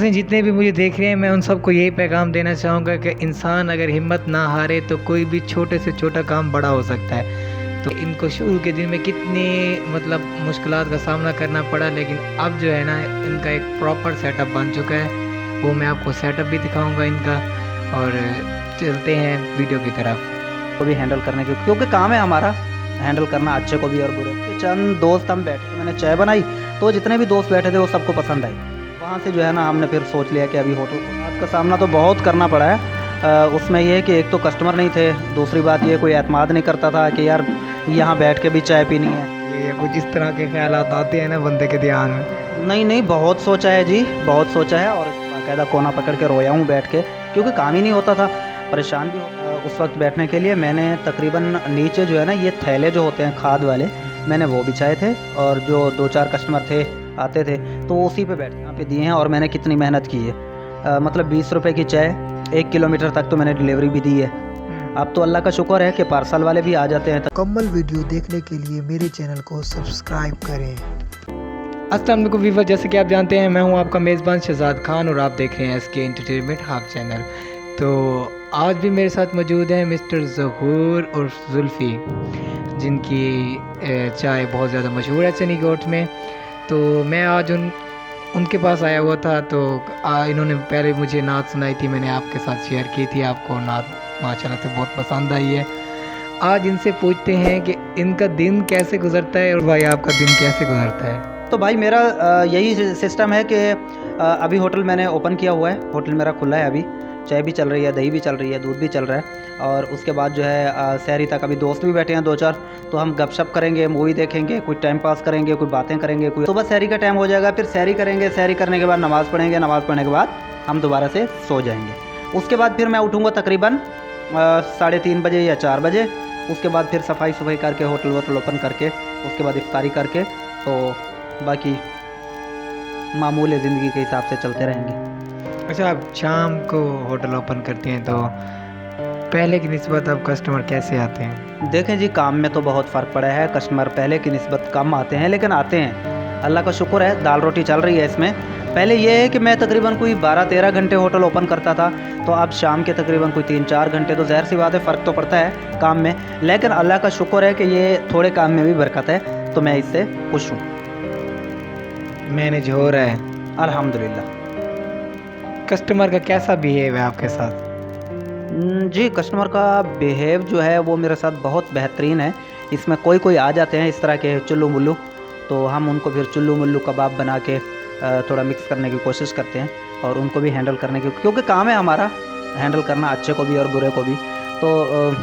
नाज़रीन जितने भी मुझे देख रहे हैं, मैं उन सबको यही पैगाम देना चाहूँगा कि इंसान अगर हिम्मत ना हारे तो कोई भी छोटे से छोटा काम बड़ा हो सकता है। तो इनको शुरू के दिन में कितनी मुश्किलात का सामना करना पड़ा, लेकिन अब जो है ना इनका एक प्रॉपर सेटअप बन चुका है। वो मैं आपको सेटअप भी दिखाऊँगा इनका, और चलते हैं वीडियो की तरफ। को भी हैंडल करने की, क्योंकि काम है हमारा हैंडल करना अच्छे को भी और बुरे को। चंद दोस्त हम बैठे, मैंने चाय बनाई तो जितने भी दोस्त बैठे थे वो सबको पसंद आई। वहाँ से जो है ना हमने फिर सोच लिया कि अभी होटल का सामना तो बहुत करना पड़ा है। उसमें ये है कि एक तो कस्टमर नहीं थे, दूसरी बात ये कोई एतमाद नहीं करता था कि यार यहाँ बैठ के भी चाय पीनी है। ये कुछ इस तरह के ख्यालात आते हैं ना बंदे के ध्यान में। नहीं, बहुत सोचा है जी, बहुत सोचा है, और बाकायदा कोना पकड़ के रोया हूँ बैठ के, क्योंकि काम ही नहीं होता था। परेशान भी उस वक्त बैठने के लिए मैंने तकरीबन नीचे जो है ना ये थैले जो होते हैं खाद वाले, मैंने वो बिछाए थे, और जो 2-4 कस्टमर थे आते थे तो उसी पे बैठ यहाँ पे दिए हैं। और मैंने कितनी मेहनत की है, 20 रुपए की चाय 1 किलोमीटर तक तो मैंने डिलीवरी भी दी है। अब तो अल्लाह का शुक्र है कि पार्सल वाले भी आ जाते हैं। मुकम्मल वीडियो देखने के लिए मेरे चैनल को सब्सक्राइब करें। अस्सलाम वालेकुम व्यूअर्स, जैसे कि आप जानते हैं मैं हूं आपका मेज़बान शहजाद खान और आप देख रहे हैं SK एंटरटेनमेंट हाफ चैनल। तो आज भी मेरे साथ मौजूद हैं मिस्टर ज़हूर और जुल्फ़ी, जिनकी चाय बहुत ज़्यादा मशहूर है चनी गोट में। तो मैं आज उनके पास आया हुआ था, तो इन्होंने पहले मुझे नात सुनाई थी, मैंने आपके साथ शेयर की थी। आपको नात माशाल्लाह से बहुत पसंद आई है। आज इनसे पूछते हैं कि इनका दिन कैसे गुजरता है, और भाई आपका दिन कैसे गुजरता है। तो भाई मेरा यही सिस्टम है कि अभी होटल मैंने ओपन किया हुआ है, होटल मेरा खुला है अभी, चाय भी चल रही है, दही भी चल रही है, दूध भी चल रहा है। और उसके बाद जो है सहरी तक अभी दोस्त भी बैठे हैं 2-4, तो हम गपशप करेंगे, मूवी देखेंगे, कोई टाइम पास करेंगे, कोई बातें करेंगे। कोई सुबह सहरी का टाइम हो जाएगा, फिर सहरी करेंगे, सहरी करने के बाद नमाज़ पढ़ेंगे, नमाज़ पढ़ने के बाद हम दोबारा से सो जाएंगे। उसके बाद फिर मैं उठूँगा तकरीबन 3:30 बजे या 4 बजे। उसके बाद फिर सफाई करके होटल वोटल ओपन करके उसके बाद इफ्तारी करके, तो बाकी मामूल ज़िंदगी के हिसाब से चलते रहेंगे। अच्छा, आप शाम को होटल ओपन करते हैं तो पहले की निस्बत अब कस्टमर कैसे आते हैं? देखें जी, काम में तो बहुत फ़र्क पड़ा है, कस्टमर पहले की निस्बत कम आते हैं, लेकिन आते हैं, अल्लाह का शुक्र है, दाल रोटी चल रही है इसमें। पहले ये है कि मैं तकरीबन कोई 12-13 घंटे होटल ओपन करता था, तो अब शाम के तकरीबन कोई 3-4 घंटे, तो ज़ाहिर सी बात है फ़र्क तो पड़ता है काम में, लेकिन अल्लाह का शुक्र है कि ये थोड़े काम में भी बरकत है, तो मैं इससे खुश हूँ। मैनेज हो रहा है अल्हम्दुलिल्लाह। कस्टमर का कैसा बिहेव है आपके साथ? जी, कस्टमर का बिहेव जो है वो मेरे साथ बहुत बेहतरीन है। इसमें कोई आ जाते हैं इस तरह के चुल्लू मुल्लू, तो हम उनको फिर चुल्लू मुल्लू कबाब बना के थोड़ा मिक्स करने की कोशिश करते हैं, और उनको भी हैंडल करने की, क्योंकि काम है हमारा हैंडल करना अच्छे को भी और बुरे को भी। तो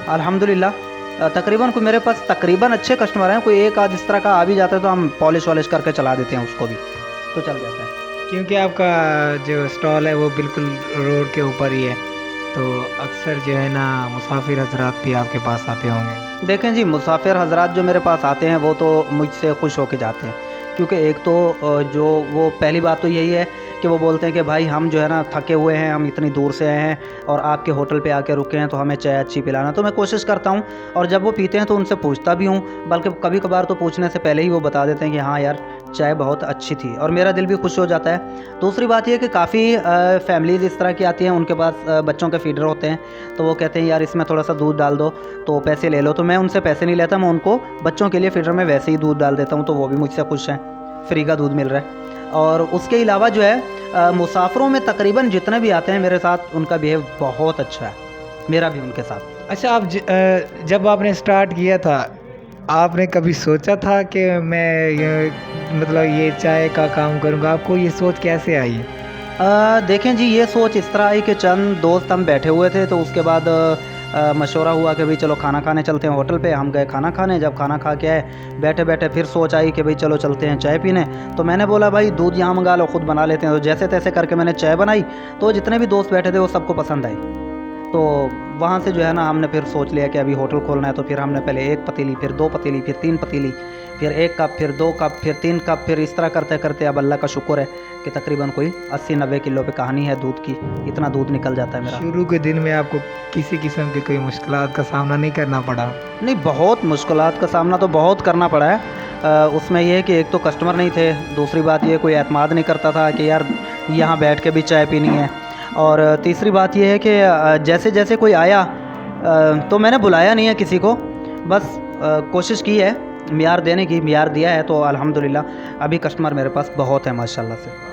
अल्हम्दुलिल्लाह तकरीबन कोई मेरे पास तकरीबन अच्छे कस्टमर हैं। कोई एक आध इस तरह का आ भी जाता है तो हम पॉलिश वॉलिश करके चला देते हैं उसको भी, तो चल जाता है। क्योंकि आपका जो स्टॉल है वो बिल्कुल रोड के ऊपर ही है, तो अक्सर जो है ना मुसाफिर हजरात भी आपके पास आते होंगे। देखें जी, मुसाफिर हजरात जो मेरे पास आते हैं वो तो मुझसे खुश होके जाते हैं, क्योंकि एक तो जो वो पहली बात तो यही है कि वो बोलते हैं कि भाई हम जो है ना थके हुए हैं, हम इतनी दूर से आए हैं और आपके होटल पे आके रुके हैं, तो हमें चाय अच्छी पिलाना। तो मैं कोशिश करता हूँ, और जब वो पीते हैं तो उनसे पूछता भी हूँ, बल्कि कभी कभार तो पूछने से पहले ही वो बता देते हैं कि हाँ यार चाय बहुत अच्छी थी, और मेरा दिल भी खुश हो जाता है। दूसरी बात यह कि काफ़ी फैमिलीज़ इस तरह की आती हैं, उनके पास बच्चों के फीडर होते हैं, तो वो कहते हैं यार इसमें थोड़ा सा दूध डाल दो, तो पैसे ले लो। तो मैं उनसे पैसे नहीं लेता, मैं उनको बच्चों के लिए फीडर में वैसे ही दूध डाल देता हूँ, तो वो भी मुझसे खुश हैं, फ्री का दूध मिल रहा है। और उसके अलावा जो है मुसाफिरों में तकरीबन जितने भी आते हैं मेरे साथ, उनका बिहेव बहुत अच्छा है, मेरा भी उनके साथ। अच्छा, आप जब आपने स्टार्ट किया था, आपने कभी सोचा था कि मैं ये चाय का काम करूँगा? आपको ये सोच कैसे आई? देखें जी, ये सोच इस तरह आई कि चंद दोस्त हम बैठे हुए थे, तो उसके बाद मशवरा हुआ कि भाई चलो खाना खाने चलते हैं होटल पे। हम गए खाना खाने, जब खाना खा के आए बैठे बैठे फिर सोच आई कि भाई चलो चलते हैं चाय पीने। तो मैंने बोला भाई दूध यहाँ मंगा लो, ख़ुद बना लेते हैं। तो जैसे तैसे करके मैंने चाय बनाई, तो जितने भी दोस्त बैठे थे वो सबको पसंद आई। तो वहाँ से जो है ना हमने फिर सोच लिया कि अभी होटल खोलना है, तो फिर हमने पहले 1 पतीली, फिर 2 पतीली, फिर 3 पतीली, फिर 1 कप, फिर 2 कप, फिर 3 कप, फिर इस तरह करते करते अब अल्लाह का शुक्र है कि तकरीबन कोई 80-90 किलो पे कहानी है दूध की, इतना दूध निकल जाता है मेरा। शुरू के दिन में आपको किसी किस्म की कोई मुश्किलात का सामना नहीं करना पड़ा? नहीं, बहुत मुश्किलात का सामना तो बहुत करना पड़ा है। उसमें यह है कि एक तो कस्टमर नहीं थे, दूसरी बात ये कोई एतमाद नहीं करता था कि यार यहाँ बैठ के भी चाय पीनी है। और तीसरी बात ये है कि जैसे जैसे कोई आया तो मैंने बुलाया नहीं है किसी को, बस कोशिश की है मियार देने की, मियार दिया है तो अल्हम्दुलिल्लाह अभी कस्टमर मेरे पास बहुत है माशाल्लाह से।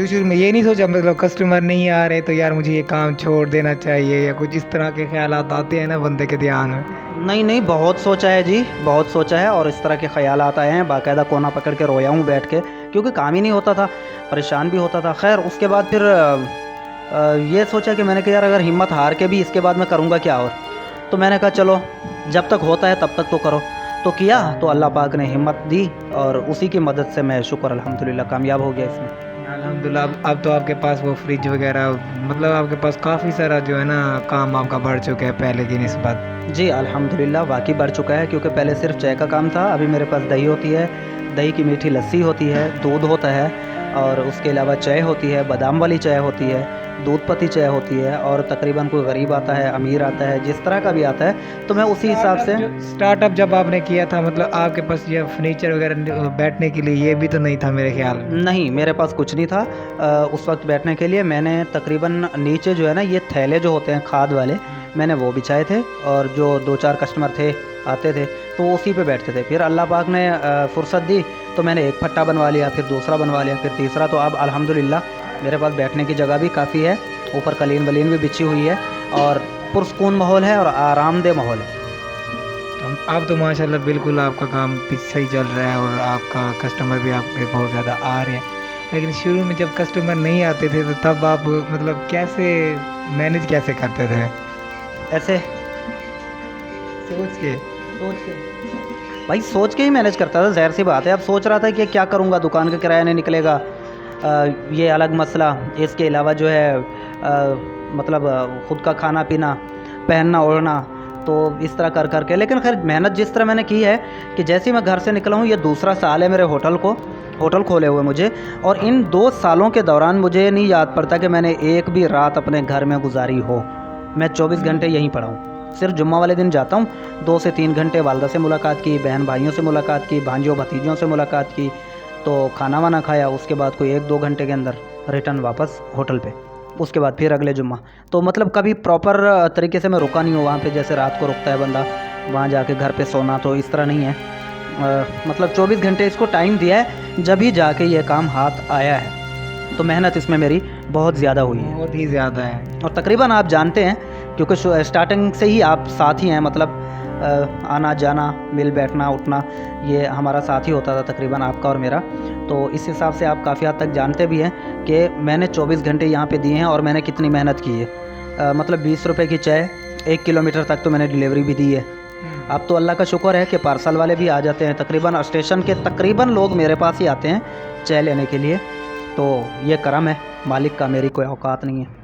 शुरू में ये नहीं सोचा मतलब कस्टमर नहीं आ रहे तो यार मुझे ये काम छोड़ देना चाहिए, या कुछ इस तरह के ख्यालात आते हैं ना बंदे के ध्यान में? नहीं नहीं, बहुत सोचा है जी, बहुत सोचा है, और इस तरह के ख्यालात आए हैं, बाकायदा कोना पकड़ के रोया हूँ बैठ के, क्योंकि काम ही नहीं होता था, परेशान भी होता था। खैर उसके बाद फिर ये सोचा कि मैंने कहा यार अगर हिम्मत हार के भी इसके बाद मैं करूँगा क्या, और तो मैंने कहा चलो जब तक होता है तब तक तो करो, तो किया तो अल्लाह पाक ने हिम्मत दी और उसी की मदद से मैं शुक्र अल्हम्दुलिल्लाह कामयाब हो गया इसमें। अल्हम्दुलिल्लाह अब तो आपके पास वो फ्रिज वगैरह, मतलब आपके पास काफ़ी सारा जो है ना काम आपका बढ़ चुका है पहले की निस्बत। जी अल्हम्दुलिल्लाह वाकई बढ़ चुका है, क्योंकि पहले सिर्फ चाय का काम था, अभी मेरे पास दही होती है, दही की मीठी लस्सी होती है, दूध होता है, और उसके अलावा चाय होती है, बादाम वाली चाय होती है, दूध पत्ती चाय होती है, और तकरीबन कोई गरीब आता है, अमीर आता है, जिस तरह का भी आता है तो मैं उसी हिसाब से। स्टार्टअप जब आपने किया था मतलब आपके पास ये फर्नीचर वगैरह बैठने के लिए ये भी तो नहीं था मेरे ख्याल में? नहीं, मेरे पास कुछ नहीं था उस वक्त बैठने के लिए। मैंने तकरीबन नीचे जो है ना ये थैले जो होते हैं खाद वाले, मैंने वो बिछाए थे, और जो 2-4 कस्टमर थे आते थे तो उसी पे बैठते थे। फिर अल्लाह पाक ने फुर्सत दी तो मैंने एक फट्टा बनवा लिया, फिर दूसरा बनवा लिया, फिर तीसरा, तो अब अल्हम्दुलिल्लाह मेरे पास बैठने की जगह भी काफ़ी है, ऊपर कलीन वलीन भी बिछी हुई है, और पुरसकून माहौल है और आरामदेह माहौल है। अब तो माशाल्लाह बिल्कुल आपका काम भी सही चल रहा है और आपका कस्टमर भी आपके बहुत ज़्यादा आ रहे हैं। लेकिन शुरू में जब कस्टमर नहीं आते थे तो तब आप मतलब कैसे मैनेज कैसे करते थे? ऐसे सोच के भाई सोच के ही मैनेज करता था, ज़ाहिर सी बात है। अब सोच रहा था कि क्या करूँगा, दुकान का किराया नहीं निकलेगा, ये अलग मसला, इसके अलावा जो है मतलब ख़ुद का खाना पीना, पहनना ओढ़ना, तो इस तरह कर करके। लेकिन खैर मेहनत जिस तरह मैंने की है कि जैसे ही मैं घर से निकला हूँ, ये दूसरा साल है मेरे होटल खोले हुए मुझे, और इन 2 सालों के दौरान मुझे नहीं याद पड़ता कि मैंने एक भी रात अपने घर में गुजारी हो। मैं 24 घंटे यहीं पड़ा हूँ, सिर्फ जुम्मा वाले दिन जाता हूँ, 2 से 3 घंटे वालदा से मुलाकात की, बहन भाइयों से मुलाकात की, भांजियों भतीजों से मुलाकात की, तो खाना वाना खाया, उसके बाद कोई 1-2 घंटे के अंदर रिटर्न वापस होटल पे, उसके बाद फिर अगले जुम्मा। तो मतलब कभी प्रॉपर तरीके से मैं रुका नहीं हूँ वहाँ पे, जैसे रात को रुकता है बंदा वहाँ जाके घर पे सोना, तो इस तरह नहीं है। मतलब 24 घंटे इसको टाइम दिया है, जब ही जाके ये काम हाथ आया है। तो मेहनत इसमें मेरी बहुत ज़्यादा हुई है, बहुत ही ज़्यादा है। और तकरीबन आप जानते हैं क्योंकि स्टार्टिंग से ही आप साथ ही हैं, मतलब आना जाना, मिल बैठना उठना, ये हमारा साथ ही होता था तकरीबन आपका और मेरा। तो इस हिसाब से आप काफ़ी हद तक जानते भी हैं कि मैंने 24 घंटे यहाँ पे दिए हैं और मैंने कितनी मेहनत की है। मतलब 20 रुपये की चाय 1 किलोमीटर तक तो मैंने डिलीवरी भी दी है। अब तो अल्लाह का शुक्र है कि पार्सल वाले भी आ जाते हैं, तकरीबन स्टेशन के तकरीबन लोग मेरे पास ही आते हैं चाय लेने के लिए। तो ये करम है मालिक का, मेरी कोई औकात नहीं है।